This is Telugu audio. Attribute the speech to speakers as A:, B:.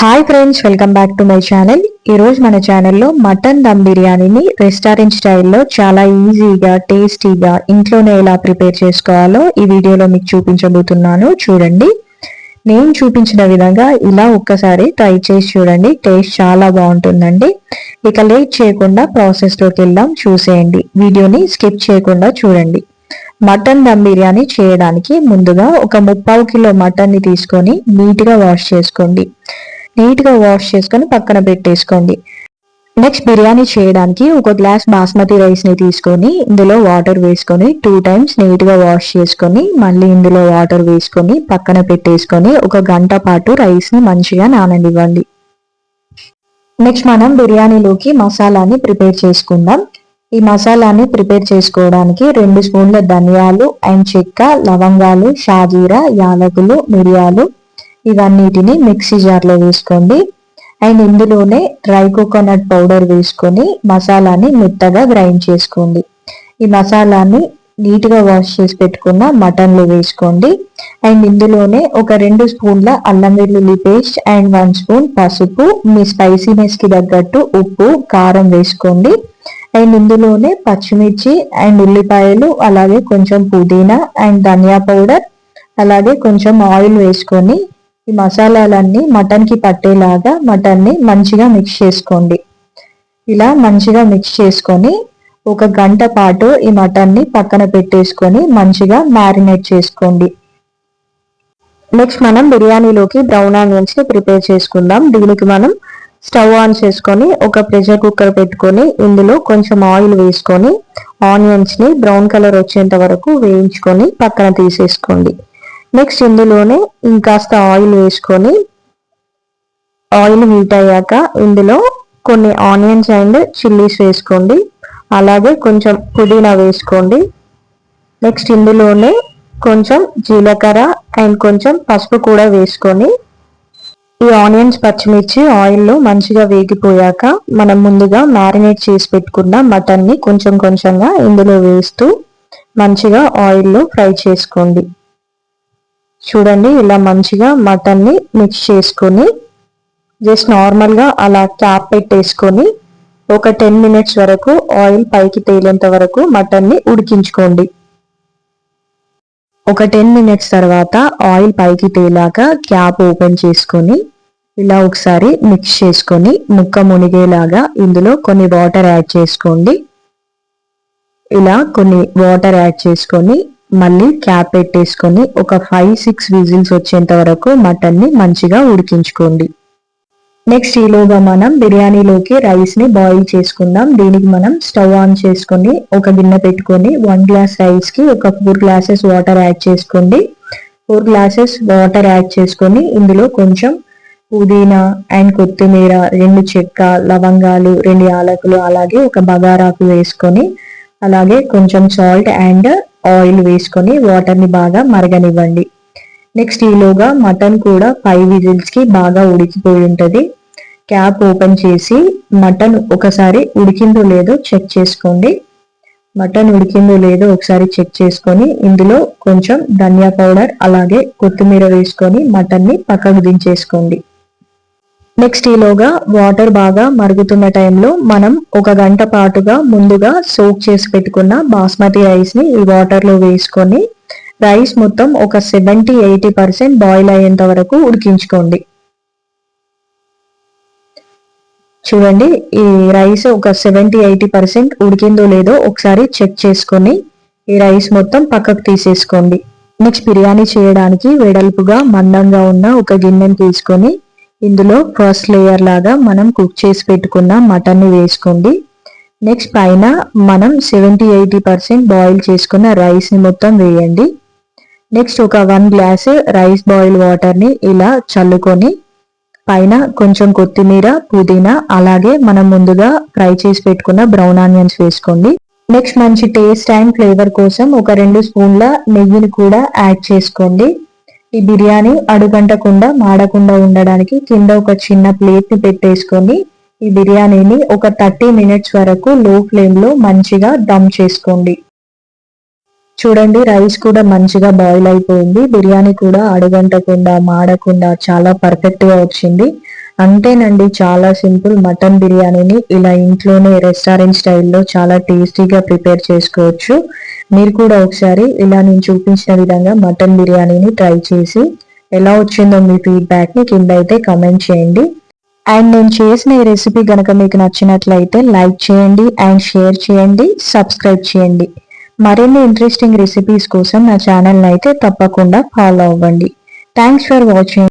A: Hi friends, welcome back to my channel. ఈరోజు మన ఛానల్లో మటన్ దమ్ బిర్యానీని రెస్టారెంట్ స్టైల్లో చాలా ఈజీగా టేస్టీగా ఇంట్లోనే ఎలా ప్రిపేర్ చేసుకోవాలో ఈ వీడియోలో మీకు చూపించబోతున్నాను. చూడండి, నేను చూపించిన విధంగా ఇలా ఒక్కసారి ట్రై చేసి చూడండి. టేస్ట్ చాలా బాగుంటుందండి. ఇక లేట్ చేయకుండా ప్రాసెస్లోకి వెళ్దాం. చూసేయండి, వీడియోని స్కిప్ చేయకుండా చూడండి. మటన్ దమ్ బిర్యానీ చేయడానికి ముందుగా ఒక 3/4 కిలో మటన్ని తీసుకొని నీట్గా వాష్ చేసుకోండి. పక్కన పెట్టేసుకోండి. నెక్స్ట్ బిర్యానీ చేయడానికి ఒక గ్లాస్ బాస్మతి రైస్ ని తీసుకొని ఇందులో వాటర్ వేసుకొని 2 టైమ్స్ నీట్గా వాష్ చేసుకొని మళ్ళీ ఇందులో వాటర్ వేసుకొని పక్కన పెట్టేసుకొని ఒక గంట పాటు రైస్ ని మంచిగా నాననివ్వండి. నెక్స్ట్ మనం బిర్యానీలోకి మసాలాని ప్రిపేర్ చేసుకుందాం. ఈ మసాలాని ప్రిపేర్ చేసుకోవడానికి 2 స్పూన్ల ధనియాలు అండ్ చెక్క, లవంగాలు, షాజీరా, యాలకులు, మిరియాలు ఇవన్నిటిని మిక్సీ జార్లో వేసుకోండి. అండ్ ఇందులోనే డ్రై కోకోనట్ పౌడర్ వేసుకొని మసాలాని మెత్తగా గ్రైండ్ చేసుకోండి. ఈ మసాలాని నీట్గా వాష్ చేసి పెట్టుకున్న మటన్లో వేసుకోండి. అండ్ ఇందులోనే ఒక 2 స్పూన్ల అల్లం వెల్లుల్లి పేస్ట్ అండ్ 1 స్పూన్ పసుపు, మీ స్పైసీనెస్కి తగ్గట్టు ఉప్పు, కారం వేసుకోండి. అండ్ ఇందులోనే పచ్చిమిర్చి అండ్ ఉల్లిపాయలు, అలాగే కొంచెం పుదీనా అండ్ ధనియా పౌడర్, అలాగే కొంచెం ఆయిల్ వేసుకొని ఈ మసాలాలన్నీ మటన్కి పట్టేలాగా మటన్ని మంచిగా మిక్స్ చేసుకోండి. ఇలా మంచిగా మిక్స్ చేసుకొని ఒక గంట పాటు ఈ మటన్ని పక్కన పెట్టేసుకొని మంచిగా మ్యారినేట్ చేసుకోండి. నెక్స్ట్ మనం బిర్యానీలోకి బ్రౌన్ ఆనియన్స్ ని ప్రిపేర్ చేసుకుందాం. దీనికి మనం స్టవ్ ఆన్ చేసుకొని ఒక ప్రెషర్ కుక్కర్ పెట్టుకొని ఇందులో కొంచెం ఆయిల్ వేసుకొని ఆనియన్స్ ని బ్రౌన్ కలర్ వచ్చేంత వరకు వేయించుకొని పక్కన తీసేసుకోండి. నెక్స్ట్ ఇందులోనే ఇంకాస్త ఆయిల్ వేసుకొని ఆయిల్ హీట్ అయ్యాక ఇందులో కొన్ని ఆనియన్స్ అండ్ చిల్లీస్ వేసుకోండి. అలాగే కొంచెం పుదీనా వేసుకోండి. నెక్స్ట్ ఇందులోనే కొంచెం జీలకర్ర అండ్ కొంచెం పసుపు కూడా వేసుకొని ఈ ఆనియన్స్, పచ్చిమిర్చి ఆయిల్లో మంచిగా వేగిపోయాక మనం ముందుగా మ్యారినేట్ చేసి పెట్టుకున్న మటన్ని కొంచెం కొంచెంగా ఇందులో వేస్తూ మంచిగా ఆయిల్లో ఫ్రై చేసుకోండి. చూడండి, ఇలా మంచిగా మటన్ని మిక్స్ చేసుకొని జస్ట్ నార్మల్గా అలా క్యాప్ పెట్టేసుకొని ఒక 10 మినిట్స్ వరకు ఆయిల్ పైకి తేలేంత వరకు మటన్ని ఉడికించుకోండి. ఒక 10 మినిట్స్ తర్వాత ఆయిల్ పైకి తేలాక క్యాప్ ఓపెన్ చేసుకొని ఇలా ఒకసారి మిక్స్ చేసుకొని ముక్క మునిగేలాగా ఇందులో కొన్ని వాటర్ యాడ్ చేసుకోండి. ఇలా కొన్ని వాటర్ యాడ్ చేసుకొని మళ్ళీ క్యాప్ పెట్టేసుకొని ఒక 5-6 విజిల్స్ వచ్చేంత వరకు మటన్ని మంచిగా ఉడికించుకోండి. నెక్స్ట్ ఈలోగా మనం బిర్యానీలోకి రైస్ ని బాయిల్ చేసుకుందాం. దీనికి మనం స్టవ్ ఆన్ చేసుకొని ఒక గిన్నె పెట్టుకొని 1 గ్లాస్ రైస్ కి ఒక 4 గ్లాసెస్ వాటర్ యాడ్ చేసుకోండి. 4 గ్లాసెస్ వాటర్ యాడ్ చేసుకొని ఇందులో కొంచెం పుదీనా అండ్ కొత్తిమీర, 2 చెక్క, లవంగాలు, 2 యాలకులు, అలాగే ఒక బగారాకు వేసుకొని అలాగే కొంచెం సాల్ట్ అండ్ ఆయిల్ వేసుకొని వాటర్ని బాగా మరగనివ్వండి. నెక్స్ట్ ఈలోగా మటన్ కూడా 5 విజిల్స్ కి బాగా ఉడికిపోయి ఉంటుంది. క్యాప్ ఓపెన్ చేసి మటన్ ఒకసారి ఉడికిందో లేదో చెక్ చేసుకోండి. మటన్ ఉడికిందో లేదో ఒకసారి చెక్ చేసుకొని ఇందులో కొంచెం ధనియా పౌడర్ అలాగే కొత్తిమీర వేసుకొని మటన్ని పక్కకు దించేసుకోండి. నెక్స్ట్ ఈలోగా వాటర్ బాగా మరుగుతున్న టైంలో మనం ఒక గంట పాటుగా ముందుగా సోక్ చేసి పెట్టుకున్న బాస్మతి రైస్ ని ఈ వాటర్ లో వేసుకొని రైస్ మొత్తం ఒక 70-80% బాయిల్ అయ్యేంత వరకు ఉడికించుకోండి. చూడండి, ఈ రైస్ ఒక 70-80% ఉడికిందో లేదో ఒకసారి చెక్ చేసుకొని ఈ రైస్ మొత్తం పక్కకు తీసేసుకోండి. నెక్స్ట్ బిర్యానీ చేయడానికి వెడల్పుగా మందంగా ఉన్న ఒక గిన్నెని తీసుకొని ఇందులో ఫస్ట్ లేయర్ లాగా మనం కుక్ చేసి పెట్టుకున్న మటన్ని వేసుకోండి. నెక్స్ట్ పైన మనం 70-80% బాయిల్ చేసుకున్న రైస్ ని మొత్తం వేయండి. నెక్స్ట్ ఒక 1 గ్లాస్ రైస్ బాయిల్ వాటర్ ని ఇలా చల్లుకొని పైన కొంచెం కొత్తిమీర, పుదీనా, అలాగే మనం ముందుగా ఫ్రై చేసి పెట్టుకున్న బ్రౌన్ ఆనియన్స్ వేసుకోండి. నెక్స్ట్ మంచి టేస్ట్ అండ్ ఫ్లేవర్ కోసం ఒక 2 స్పూన్ల నెయ్యిని కూడా యాడ్ చేసుకోండి. ఈ బిర్యానీ అడుగంటకుండా మాడకుండా ఉండడానికి కింద ఒక చిన్న ప్లేట్ ని పెట్టేసుకొని ఈ బిర్యానీని ఒక 30 మినిట్స్ వరకు లో ఫ్లేమ్ లో మంచిగా దమ్ చేసుకోండి. చూడండి, రైస్ కూడా మంచిగా బాయిల్ అయిపోయింది. బిర్యానీ కూడా అడుగంటకుండా మాడకుండా చాలా పర్ఫెక్ట్ గా వచ్చింది. అంతేనండి, చాలా సింపుల్. మటన్ బిర్యానీని ఇలా ఇంట్లోనే రెస్టారెంట్ స్టైల్లో చాలా టేస్టీగా ప్రిపేర్ చేసుకోవచ్చు. మీరు కూడా ఒకసారి ఇలా నేను చూపించిన విధంగా మటన్ బిర్యానీని ట్రై చేసి ఎలా వచ్చిందో మీ ఫీడ్బ్యాక్ని కింద అయితే కమెంట్ చేయండి. అండ్ నేను చేసిన ఈ రెసిపీ కనుక మీకు నచ్చినట్లయితే లైక్ చేయండి అండ్ షేర్ చేయండి, సబ్స్క్రైబ్ చేయండి. మరిన్ని ఇంట్రెస్టింగ్ రెసిపీస్ కోసం నా ఛానల్ని అయితే తప్పకుండా ఫాలో అవ్వండి. Thanks for watching.